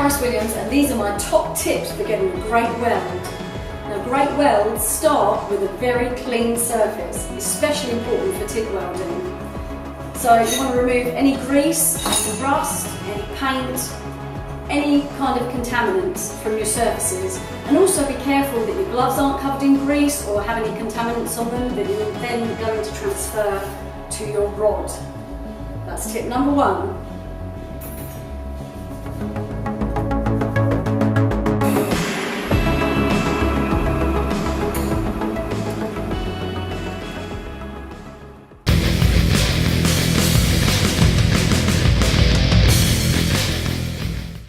Williams, and these are my top tips for getting a great weld. Now, great welds start with a very clean surface, especially important for TIG welding. So you want to remove any grease, any rust, any paint, any kind of contaminants from your surfaces, and also be careful that your gloves aren't covered in grease or have any contaminants on them that you're then going to transfer to your rod. That's tip number one.